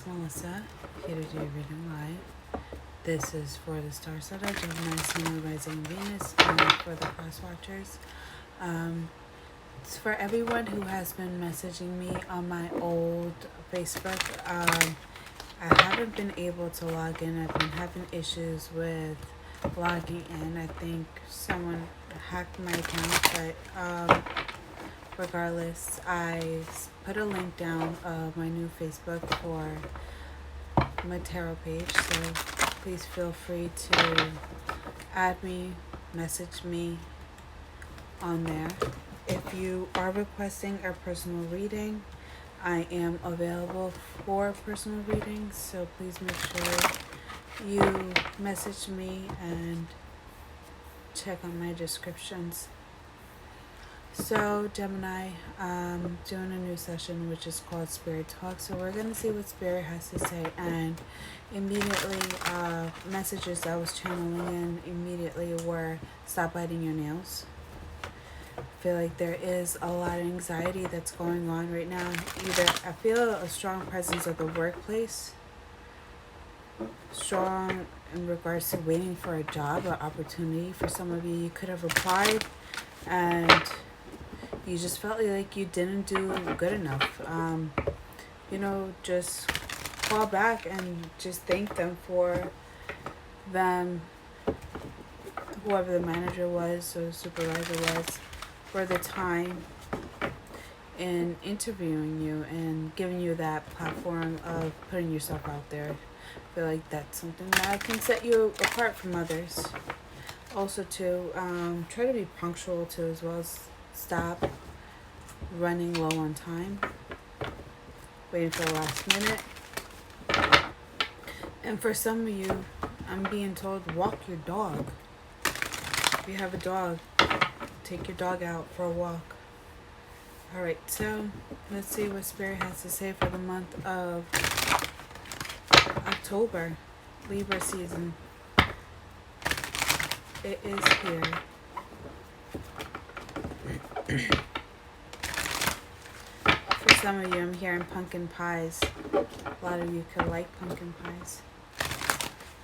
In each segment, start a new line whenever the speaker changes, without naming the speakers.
Melissa, here to do your reading live. This is for the star sign of Gemini, Sun, Rising, Venus, and for the cross watchers. It's for everyone who has been messaging me on my old Facebook. I haven't been able to log in. I've been having issues with logging in. I think someone hacked my account, but regardless, I put a link down of my new Facebook for my tarot page, so please feel free to add me, message me on there. If you are requesting a personal reading, I am available for personal readings, so please make sure you message me and check on my descriptions. So Gemini, doing a new session which is called Spirit Talk. So we're going to see what Spirit has to say, and immediately messages I was channeling in immediately were stop biting your nails. I feel like there is a lot of anxiety that's going on right now. Either I feel a strong presence of the workplace, strong in regards to waiting for a job or opportunity. For some of you could have applied and you just felt like you didn't do good enough. Just call back and just thank them for them, whoever the manager was or supervisor was, for the time in interviewing you and giving you that platform of putting yourself out there. I feel like that's something that can set you apart from others. Also, too, try to be punctual, too, as well as stop running low on time, waiting for the last minute. And for some of you, I'm being told, walk your dog. If you have a dog, take your dog out for a walk. Alright, so let's see what Spirit has to say for the month of October, Libra season. It is here. For some of you, I'm hearing pumpkin pies. A lot of you could like pumpkin pies.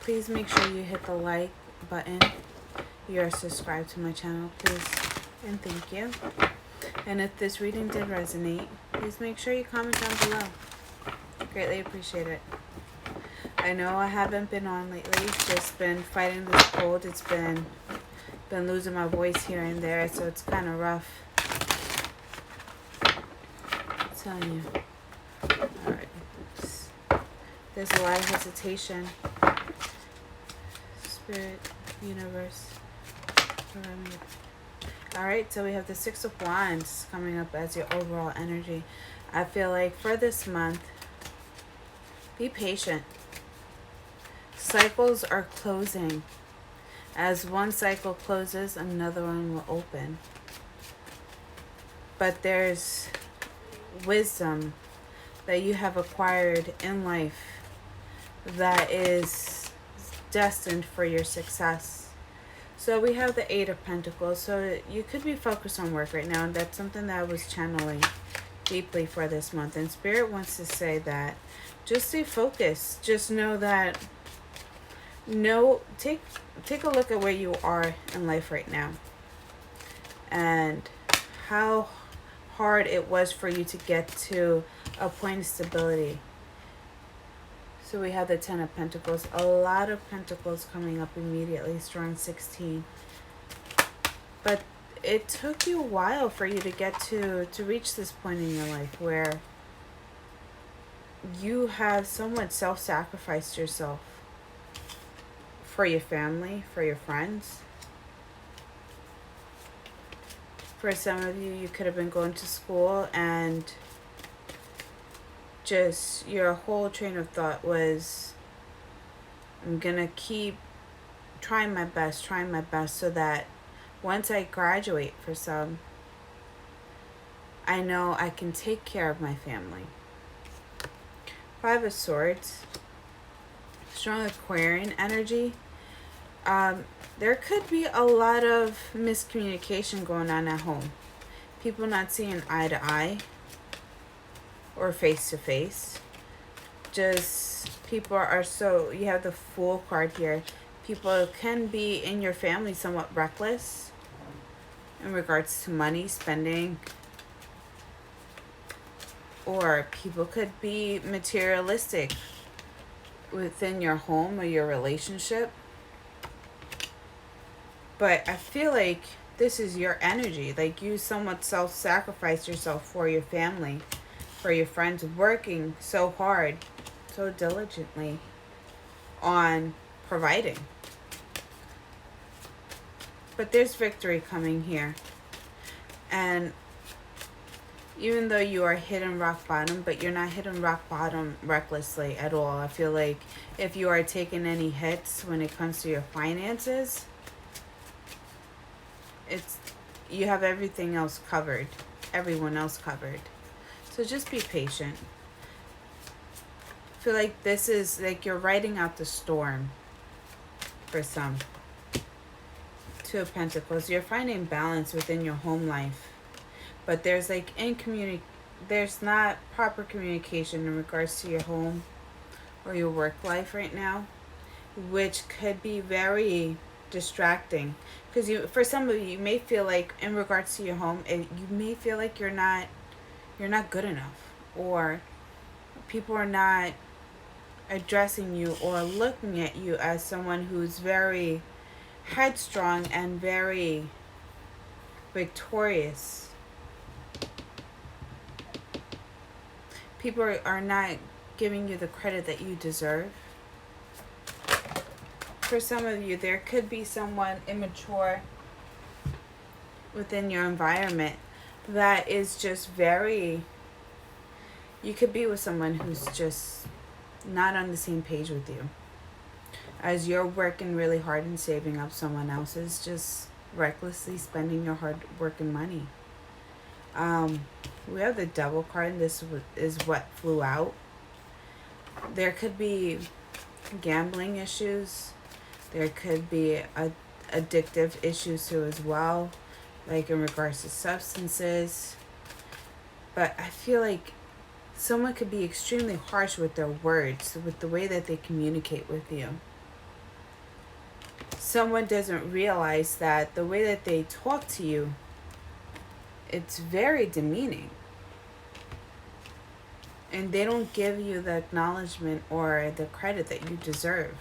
Please make sure you hit the like button. You are subscribed to my channel, please, and thank you. And if this reading did resonate, please make sure you comment down below. Greatly appreciate it. I know I haven't been on lately, just been fighting this cold. It's been losing my voice here and there, so it's kind of rough. I'm telling you. Alright. There's a lot of hesitation. Spirit, universe. Alright, so we have the Six of Wands coming up as your overall energy. I feel like for this month, be patient. Cycles are closing. As one cycle closes, another one will open. But there's wisdom that you have acquired in life that is destined for your success. So we have the Eight of Pentacles. So you could be focused on work right now, and that's something that I was channeling deeply for this month. And Spirit wants to say that just stay focused. Just know that take a look at where you are in life right now and how hard it was for you to get to a point of stability. So we have the Ten of Pentacles, a lot of pentacles coming up immediately, strong 16. But it took you a while for you to get to reach this point in your life where you have somewhat self-sacrificed yourself for your family, for your friends. For some of you, you could have been going to school and just your whole train of thought was, I'm gonna keep trying my best so that once I graduate, for some, I know I can take care of my family. Five of Swords, strong Aquarian energy. There could be a lot of miscommunication going on at home. People not seeing eye to eye or face to face. just, people are so, you have the Fool card here. People can be in your family somewhat reckless in regards to money, spending, or people could be materialistic within your home or your relationship. But I feel like this is your energy. Like, you somewhat self-sacrifice yourself for your family, for your friends, working so hard, so diligently on providing. But there's victory coming here. And even though you are hitting rock bottom, but you're not hitting rock bottom recklessly at all. I feel like if you are taking any hits when it comes to your finances, you have everything else covered, everyone else covered. So just be patient. I feel like this is like you're riding out the storm for some. Two of Pentacles. You're finding balance within your home life, but there's like there's not proper communication in regards to your home or your work life right now, which could be very distracting. Because for some of you, you may feel like in regards to your home, you may feel like you're not good enough, or people are not addressing you or looking at you as someone who's very headstrong and very victorious. People are not giving you the credit that you deserve. For some of you, there could be someone immature within your environment that is just very... You could be with someone who's just not on the same page with you. As you're working really hard and saving up, someone else is just recklessly spending your hard-working money. We have the Devil card, and this is what flew out. There could be gambling issues. There could be addictive issues too as well, like in regards to substances. But I feel like someone could be extremely harsh with their words, with the way that they communicate with you. Someone doesn't realize that the way that they talk to you, it's very demeaning. And they don't give you the acknowledgement or the credit that you deserve.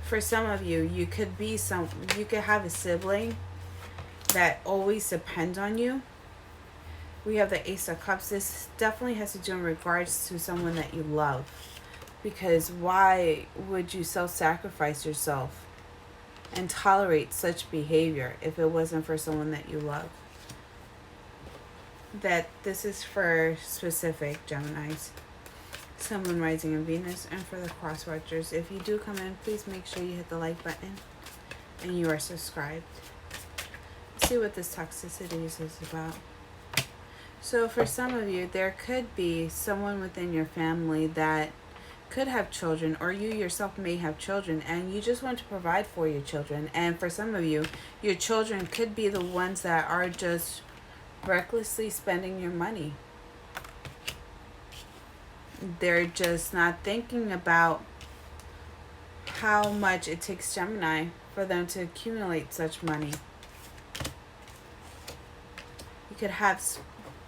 For some of you, you could have a sibling that always depends on you. We have the Ace of Cups. This definitely has to do in regards to someone that you love. Because why would you self-sacrifice yourself and tolerate such behavior if it wasn't for someone that you love? That this is for specific Geminis. Sun, Moon, Rising, and Venus. And for the cross watchers, if you do come in, please make sure you hit the like button and you are subscribed. Let's see what this toxicity is about. So for some of you, there could be someone within your family that could have children, or you yourself may have children, and you just want to provide for your children. And for some of you, your children could be the ones that are just recklessly spending your money. They're just not thinking about how much it takes Gemini for them to accumulate such money. You could have,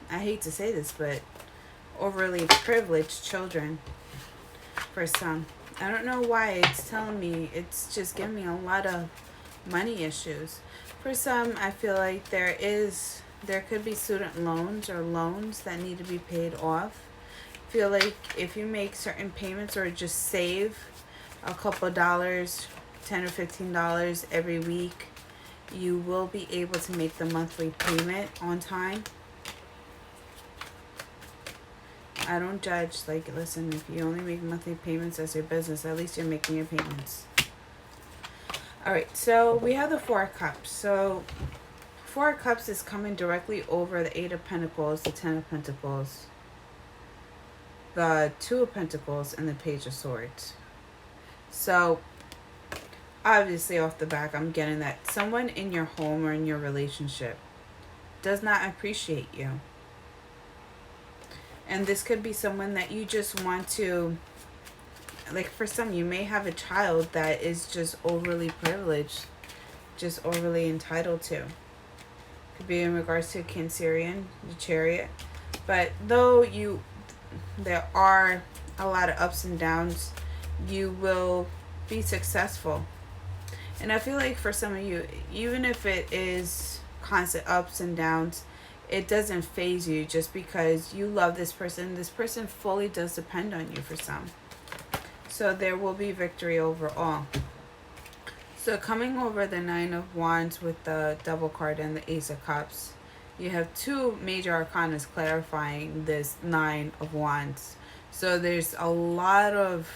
I hate to say this, but overly privileged children for some. I don't know why it's telling me, it's just giving me a lot of money issues. For some, I feel like there could be student loans or loans that need to be paid off. I feel like if you make certain payments or just save a couple dollars, $10 or $15 every week, you will be able to make the monthly payment on time. I don't judge. Like, listen, if you only make monthly payments as your business, at least you're making your payments. Alright, so we have the Four of Cups. So, Four of Cups is coming directly over the Eight of Pentacles, the Ten of Pentacles, the Two of Pentacles, and the Page of Swords. So, obviously off the back, I'm getting that someone in your home or in your relationship does not appreciate you. And this could be someone that you just want to, like for some, you may have a child that is just overly privileged, just overly entitled to. Could be in regards to Cancerian, the Chariot. But though there are a lot of ups and downs, you will be successful. And I feel like for some of you, even if it is constant ups and downs, it doesn't phase you just because you love this person. This person fully does depend on you for some. So there will be victory overall. So coming over the Nine of Wands with the Devil card and the Ace of Cups, you have two major arcanas clarifying this Nine of Wands. So there's a lot of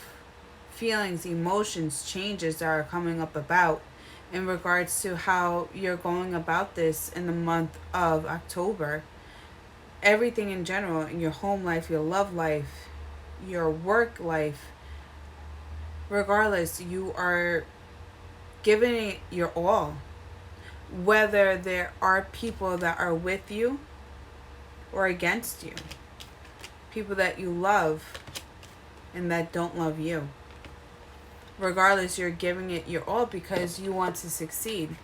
feelings, emotions, changes that are coming up about in regards to how you're going about this in the month of October. Everything in general, in your home life, your love life, your work life, regardless, you are giving it your all. Whether there are people that are with you or against you, people that you love and that don't love you. Regardless, you're giving it your all because you want to succeed.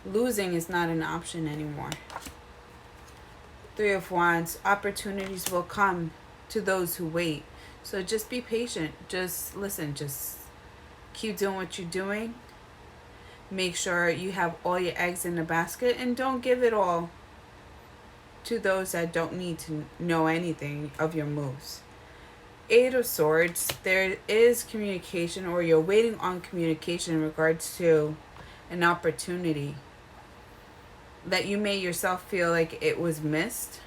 Losing is not an option anymore. Three of Wands, opportunities will come to those who wait. So just be patient. Just listen. Just keep doing what you're doing. Make sure you have all your eggs in the basket and don't give it all to those that don't need to know anything of your moves. Eight of Swords, there is communication, or you're waiting on communication in regards to an opportunity that you may yourself feel like it was missed.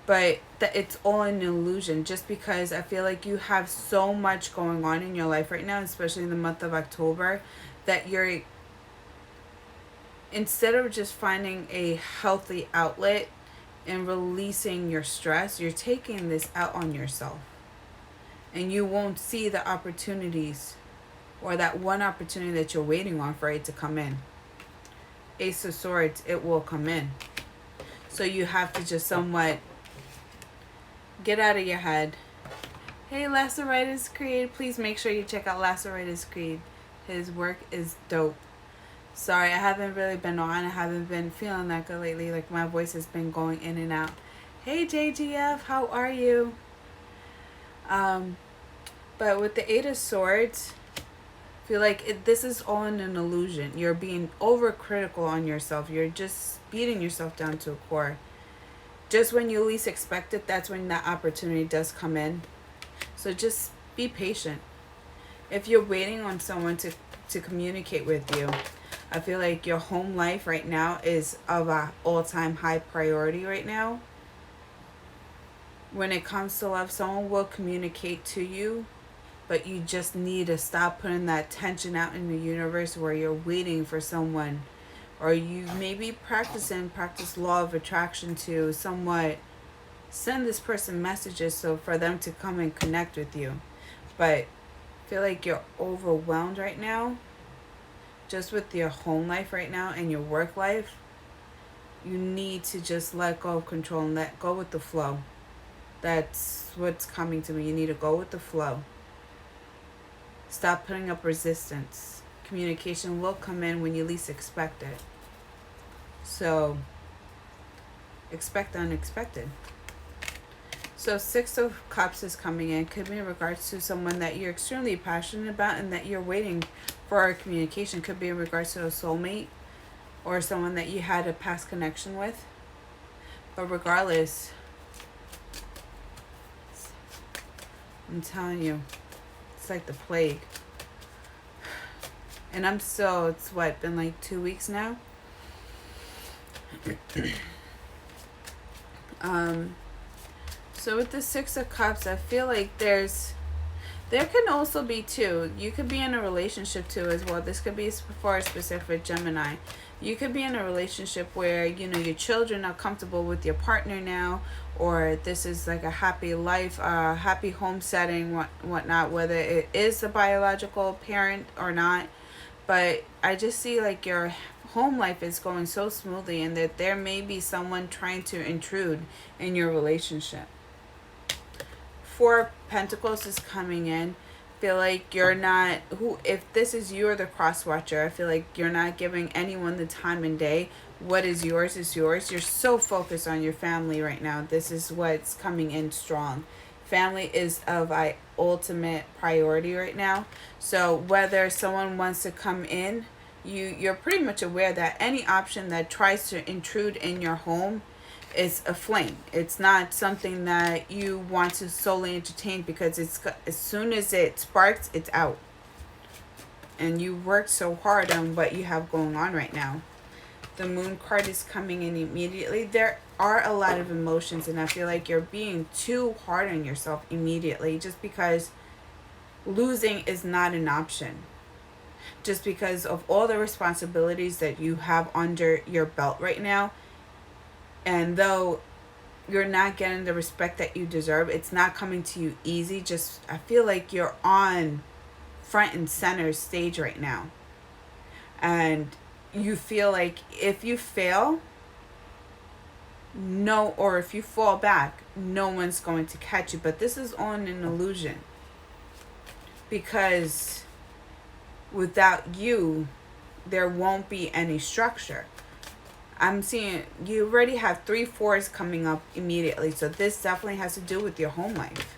But that it's all an illusion, just because I feel like you have so much going on in your life right now, especially in the month of October, that you're, instead of just finding a healthy outlet and releasing your stress, you're taking this out on yourself. And you won't see the opportunities, or that one opportunity that you're waiting on for it to come in. Ace of Swords, it will come in. So you have to just somewhat get out of your head. Hey, Lacertius Creed, please make sure you check out Lacertius Creed. His work is dope. Sorry, I haven't really been on. I haven't been feeling that good lately. Like, my voice has been going in and out. Hey, JGF, how are you? But with the Eight of Swords, I feel like this is all an illusion. You're being overcritical on yourself. You're just beating yourself down to a core. Just when you least expect it, that's when that opportunity does come in. So just be patient. If you're waiting on someone to communicate with you, I feel like your home life right now is of an all-time high priority right now. When it comes to love, someone will communicate to you, but you just need to stop putting that tension out in the universe where you're waiting for someone, or you maybe practice law of attraction to somewhat send this person messages so for them to come and connect with you. But I feel like you're overwhelmed right now, just with your home life right now and your work life. You need to just let go of control and let go with the flow. That's what's coming to me. You need to go with the flow. Stop putting up resistance. Communication will come in when you least expect it. So expect the unexpected. So Six of Cups is coming in. Could be in regards to someone that you're extremely passionate about and that you're waiting for our communication. Could be in regards to a soulmate or someone that you had a past connection with. But regardless, I'm telling you, it's like the plague. And I'm still, it's what, been like 2 weeks now? So with the Six of Cups, I feel like there can also be two. You could be in a relationship too as well. This could be for a specific Gemini. You could be in a relationship where, you know, your children are comfortable with your partner now, or this is like a happy life, happy home setting, whatnot, whether it is a biological parent or not. But I just see like your home life is going so smoothly, and that there may be someone trying to intrude in your relationship. Four of Pentacles is coming in. Feel like you're not, who, if this is you or the cross watcher, I feel like you're not giving anyone the time and day. What is yours is yours. You're so focused on your family right now. This is what's coming in strong. Family is of ultimate priority right now. So whether someone wants to come in, you're pretty much aware that any option that tries to intrude in your home is a flame. It's not something that you want to solely entertain, because it's, as soon as it sparks, it's out. And you worked so hard on what you have going on right now. The Moon card is coming in immediately. There are a lot of emotions, and I feel like you're being too hard on yourself immediately, just because losing is not an option. Just because of all the responsibilities that you have under your belt right now. And though you're not getting the respect that you deserve, it's not coming to you easy. Just, I feel like you're on front and center stage right now. And you feel like if you fail, or if you fall back, no one's going to catch you. But this is on an illusion. Because without you, there won't be any structure. I'm seeing you already have 3 4s coming up immediately. So this definitely has to do with your home life.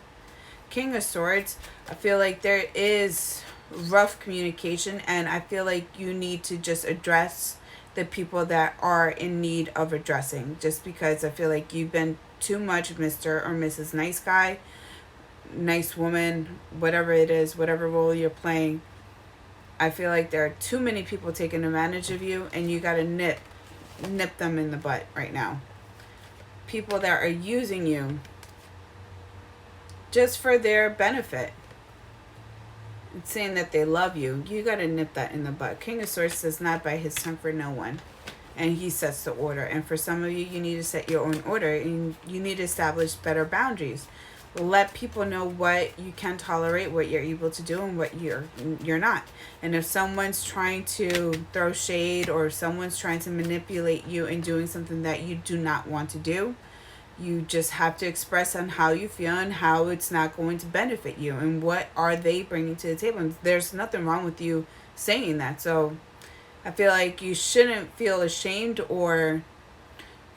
King of Swords, I feel like there is rough communication, and I feel like you need to just address the people that are in need of addressing. Just because I feel like you've been too much Mr. or Mrs. Nice Guy, nice woman, whatever it is, whatever role you're playing. I feel like there are too many people taking advantage of you, and you got to nip them in the butt right now. People that are using you just for their benefit. It's saying that they love you. You got to nip that in the butt. King of Swords says not by his tongue for no one. And he sets the order. And for some of you, you need to set your own order. And you need to establish better boundaries. Let people know what you can tolerate, what you're able to do, and what you're not. And if someone's trying to throw shade, or someone's trying to manipulate you in doing something that you do not want to do, you just have to express on how you feel and how it's not going to benefit you, and what are they bringing to the table. And there's nothing wrong with you saying that. So I feel like you shouldn't feel ashamed or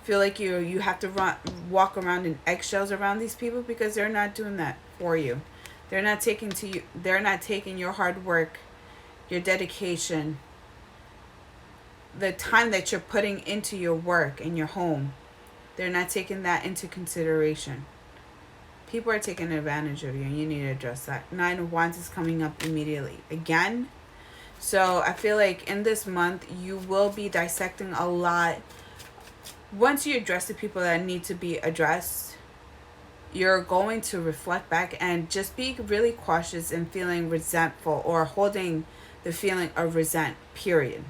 feel like you have to walk around in eggshells around these people, because they're not doing that for you. They're not taking your hard work, your dedication, the time that you're putting into your work and your home. They're not taking that into consideration. People are taking advantage of you, and you need to address that. 9 of Wands is coming up immediately again. So I feel like in this month, you will be dissecting a lot. Once you address the people that need to be addressed, you're going to reflect back and just be really cautious in feeling resentful or holding the feeling of resent, period.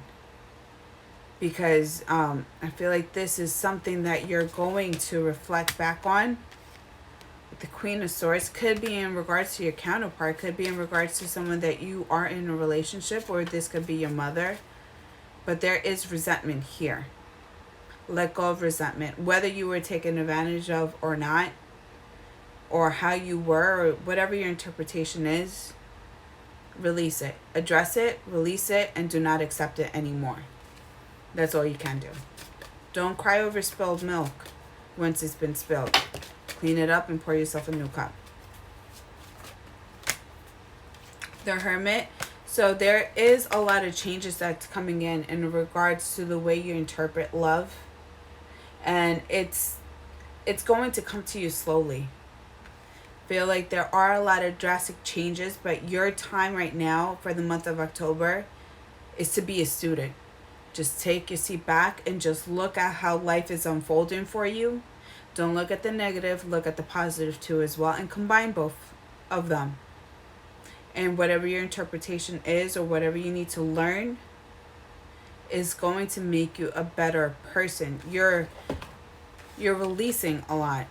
Because I feel like this is something that you're going to reflect back on. The Queen of Swords could be in regards to your counterpart, could be in regards to someone that you are in a relationship, or this could be your mother. But there is resentment here. Let go of resentment, whether you were taken advantage of or not, or how you were, or whatever your interpretation is. Release it, address it, release it, and do not accept it anymore. That's all you can do. Don't cry over spilled milk once it's been spilled. Clean it up and pour yourself a new cup. The Hermit. So there is a lot of changes that's coming in regards to the way you interpret love. And it's going to come to you slowly. Feel like there are a lot of drastic changes, but your time right now for the month of October is to be a student. Just take your seat back and just look at how life is unfolding for you. Don't look at the negative, look at the positive too as well, and combine both of them. And whatever your interpretation is, or whatever you need to learn, is going to make you a better person. You're releasing a lot.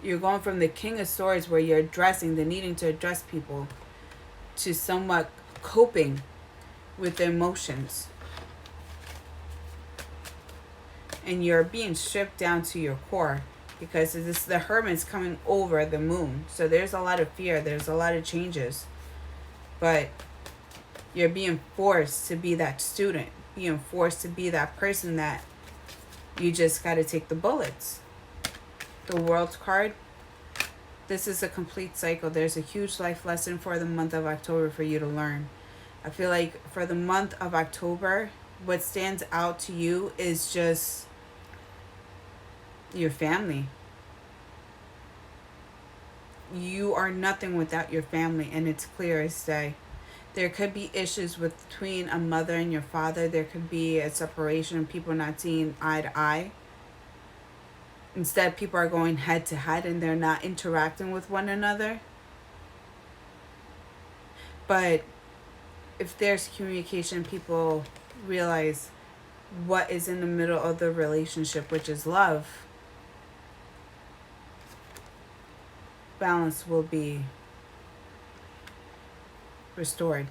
You're going from the King of Swords, where you're addressing the needing to address people, to somewhat coping with the emotions. And you're being stripped down to your core, because the Hermit's coming over the moon. So there's a lot of fear. There's a lot of changes. But you're being forced to be that student. Being forced to be that person that you just got to take the bullets. The World card. This is a complete cycle. There's a huge life lesson for the month of October for you to learn. I feel like for the month of October, what stands out to you is just your family. You are nothing without your family, and it's clear as day. There could be issues between a mother and your father. There could be a separation, people not seeing eye to eye. Instead, people are going head to head and they're not interacting with one another. But if there's communication, people realize what is in the middle of the relationship, which is love. Balance will be restored.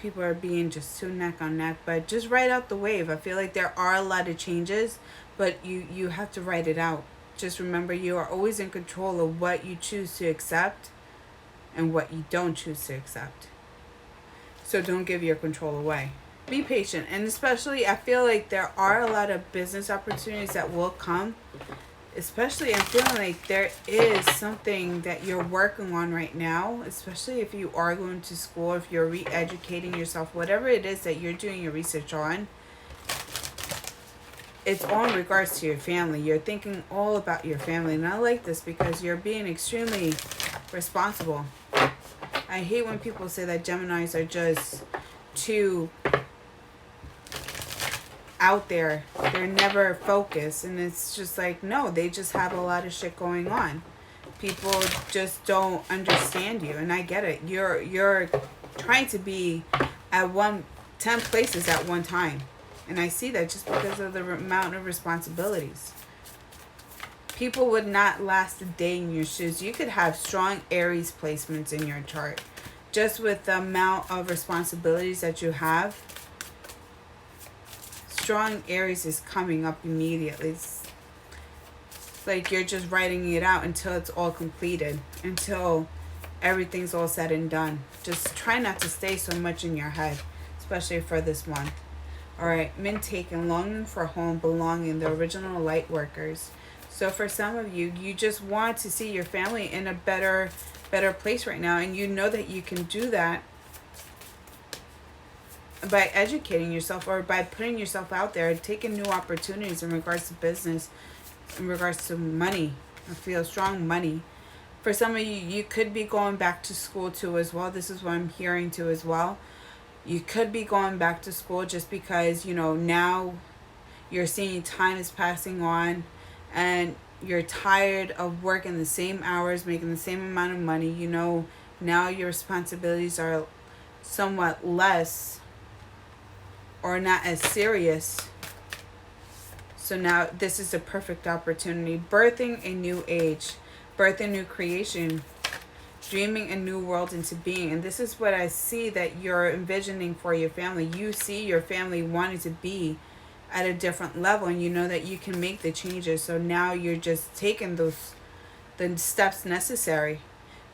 People are being just too neck on neck, but just ride out the wave. I feel like there are a lot of changes, but you have to write it out. Just remember, you are always in control of what you choose to accept and what you don't choose to accept. So don't give your control away. Be patient. And especially, I feel like there are a lot of business opportunities that will come. Especially, I'm feeling like there is something that you're working on right now, especially if you are going to school, if you're re-educating yourself, whatever it is that you're doing your research on, it's all in regards to your family. You're thinking all about your family. And I like this because you're being extremely responsible. I hate when people say that Geminis are just too out there. They're never focused. And it's just like, no, they just have a lot of shit going on. People just don't understand you. And I get it. You're trying to be at 10 places at one time. And I see that just because of the amount of responsibilities. People would not last a day in your shoes. You could have strong Aries placements in your chart. Just with the amount of responsibilities that you have, strong Aries is coming up immediately. It's like you're just writing it out until it's all completed. Until everything's all said and done. Just try not to stay so much in your head. Especially for this one. Alright, Mint taken, longing for home, belonging, the original light workers. So for some of you, you just want to see your family in a better place right now. And you know that you can do that by educating yourself or by putting yourself out there, taking new opportunities in regards to business, in regards to money. I feel strong money. For some of you, you could be going back to school too as well. This is what I'm hearing too as well. You could be going back to school just because, you know, now you're seeing time is passing on and you're tired of working the same hours, making the same amount of money. You know, now your responsibilities are somewhat less or not as serious. So now this is a perfect opportunity. Birthing a new age, birthing new creation, dreaming a new world into being. And this is what I see that you're envisioning for your family. You see your family wanting to be at a different level, and you know that you can make the changes. So now you're just taking the steps necessary.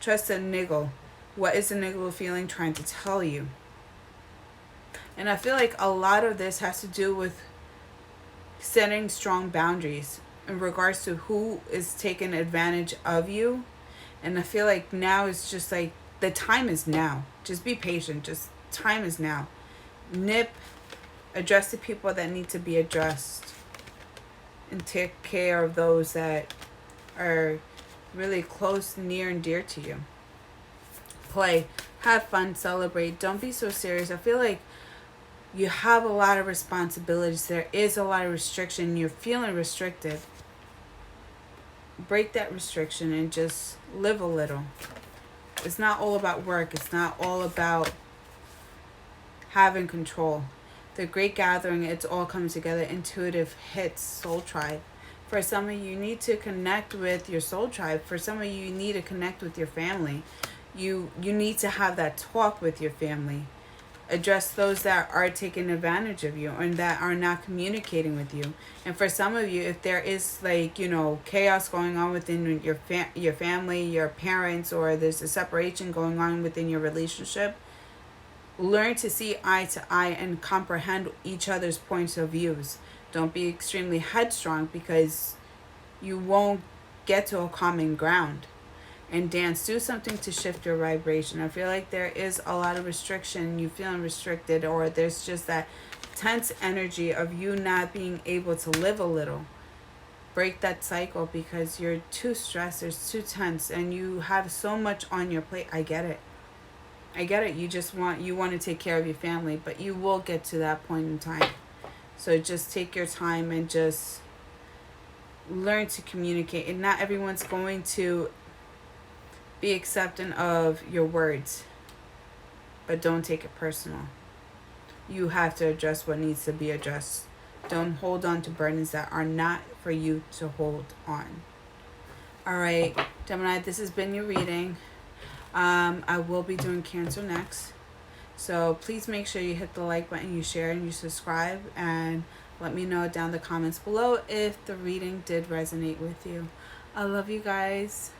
Trust the niggle. What is the niggle feeling trying to tell you? And I feel like a lot of this has to do with setting strong boundaries in regards to who is taking advantage of you. And I feel like now it's just like the time is now. Just be patient. Just time is now. Nip. Address the people that need to be addressed. And take care of those that are really close, near, and dear to you. Play. Have fun. Celebrate. Don't be so serious. I feel like you have a lot of responsibilities. There is a lot of restriction. You're feeling restricted. Break that restriction and just live a little. It's not all about work. It's not all about having control. The Great Gathering, it's all coming together. Intuitive hits, soul tribe. For some of you, you need to connect with your soul tribe. For some of you, you need to connect with your family. You need to have that talk with your family. Address those that are taking advantage of you and that are not communicating with you. And for some of you, if there is like, you know, chaos going on within your family, your parents, or there's a separation going on within your relationship, learn to see eye to eye and comprehend each other's points of views. Don't be extremely headstrong, because you won't get to a common ground. And dance, do something to shift your vibration. I feel like there is a lot of restriction, you feeling restricted, or there's just that tense energy of you not being able to live a little. Break that cycle, because you're too stressed, it's too tense, and you have so much on your plate. I get it. You want to take care of your family, but you will get to that point in time. So just take your time and just learn to communicate. And not everyone's going to be accepting of your words, but don't take it personal. You have to address what needs to be addressed. Don't hold on to burdens that are not for you to hold on. All right, Gemini, this has been your reading. I will be doing Cancer next. So please make sure you hit the like button, you share, and you subscribe. And let me know down in the comments below if the reading did resonate with you. I love you guys.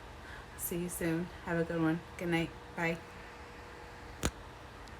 See you soon. Have a good one. Good night. Bye.